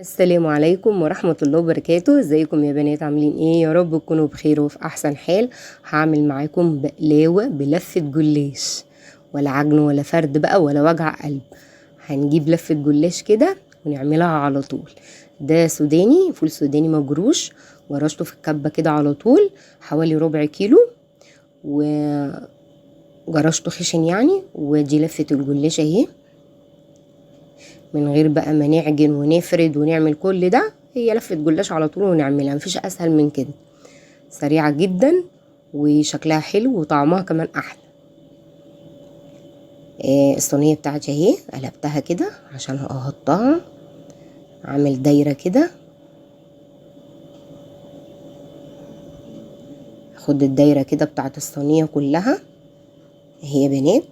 السلام عليكم ورحمة الله وبركاته. ازيكم يا بنات؟ عاملين ايه؟ يا رب تكونوا بخير وفي احسن حال. هعمل معاكم بقلاوة بلفة جلاش، ولا عجن ولا فرد بقى ولا وجع قلب. هنجيب لفة جلاش كده ونعملها على طول. ده سوداني، فول سوداني مجروش ورشته في الكبة كده على طول، حوالي ربع كيلو، وجرشته خشن يعني. ودي لفة الجلاش اهي، من غير بقى ما نعجن ونفرد ونعمل كل ده. هي لفة جلاش على طول ونعملها، مفيش اسهل من كده، سريعة جدا وشكلها حلو وطعمها كمان احلى. الصينية بتاعتي اهي قلبتها كده عشان احطها، اعمل دايرة كده، اخد الدايرة كده بتاعت الصينية كلها اهي يا بنات.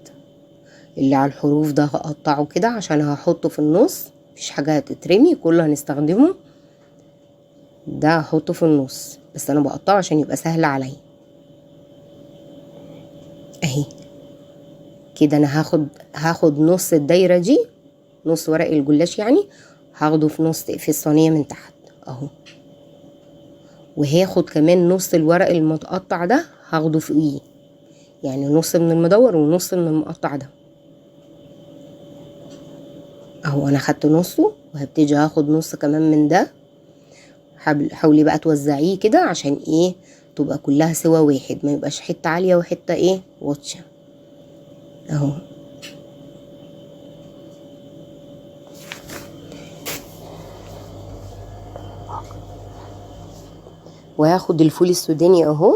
اللي على الحروف ده هقطعه كده عشان هحطه في النص، مفيش حاجة هتترمي، كله هنستخدمه. ده هحطه في النص، بس انا بقطعه عشان يبقى سهل عليا اهي كده. انا هاخد نص الدايره دي، نص ورق الجلاش يعني، هاخده في الصينيه من تحت اهو. وهاخد كمان نص الورق المتقطع ده هاخده فوقيه، يعني نص من المدور ونص من المقطع ده اهو. انا خدت نصه وهبتدي هاخد نص كمان من ده. حاولي بقى توزعيه كده عشان ايه، تبقى كلها سوا واحد، ما يبقاش حته عاليه وحته ايه واطيه اهو. وهاخد الفول السوداني اهو،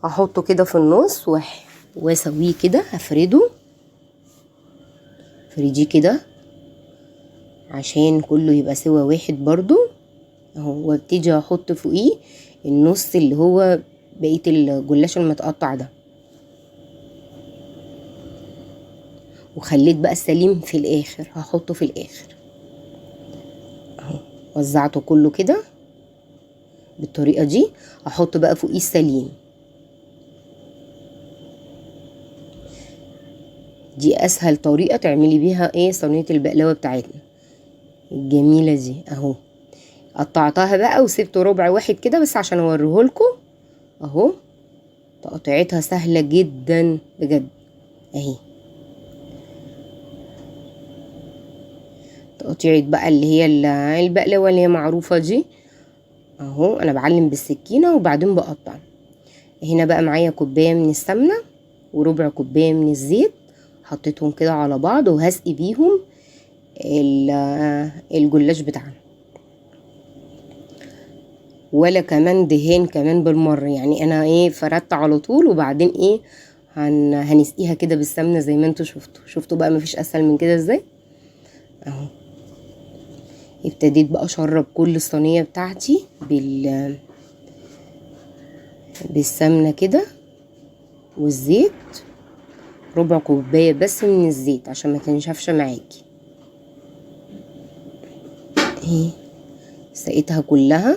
احطه كده في النص واسويه كده، هفرده، فريديه كده عشان كله يبقى سوا واحد برضو اهو. وابتدي احط فوقيه النص اللي هو بقيه الجلاش المتقطع ده، وخليت بقى السليم في الاخر، هحطه في الاخر اهو. وزعته كله كده بالطريقه دي، احط بقى فوقيه السليم. دي اسهل طريقه تعملي بيها ايه صينيه البقلاوه بتاعتنا الجميله دي اهو. قطعتها بقى وسبت ربع واحد كده بس عشان اوريهولكم اهو. تقطيعتها سهله جدا بجد اهي. تقطيعة بقى اللي هي البقلاوه اللي هي معروفه دي اهو. انا بعلم بالسكينه وبعدين بقطع. هنا بقى معايا كوبايه من السمنه وربع كوبايه من الزيت، حطيتهم كده على بعض وهسقي بيهم الجلاش بتاعنا، ولا كمان دهان كمان بالمره يعني. انا ايه فردت على طول وبعدين ايه هنسقيها كده بالسمنه زي ما انتوا شفتوا بقى، مفيش اسهل من كده ازاي اهو. ابتديت بقى اشرب كل الصينيه بتاعتي بالسمنه كده والزيت، ربع كوبايه بس من الزيت عشان ما تنشفش معاكي اهي. سقيتها كلها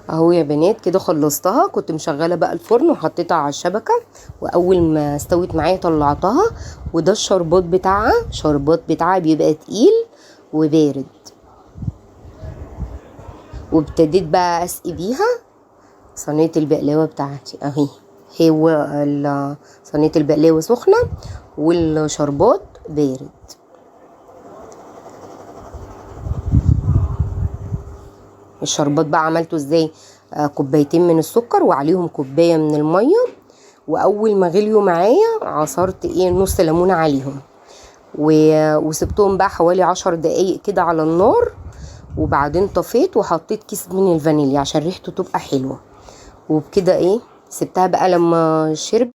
اهو يا بنات. كده خلصتها، كنت مشغله بقى الفرن وحطيتها على الشبكه، واول ما استوت معايا طلعتها. وده الشربات بتاعها بيبقى تقيل وبارد. وابتديت بقى اسقي بيها صينيه البقلاوه بتاعتي اهي. صينيه البقلاوه سخنه والشربات بارد. الشربات بقى عملته ازاي؟ كوبايتين من السكر وعليهم كوبايه من الميه، واول ما غليوا معايا عصرت نص ليمونه عليهم، وسبتهم بقى حوالي 10 دقايق كده على النار. وبعدين طفيت وحطيت كيس من الفانيليا عشان ريحته تبقى حلوه. وبكده سبتها بقى لما شرب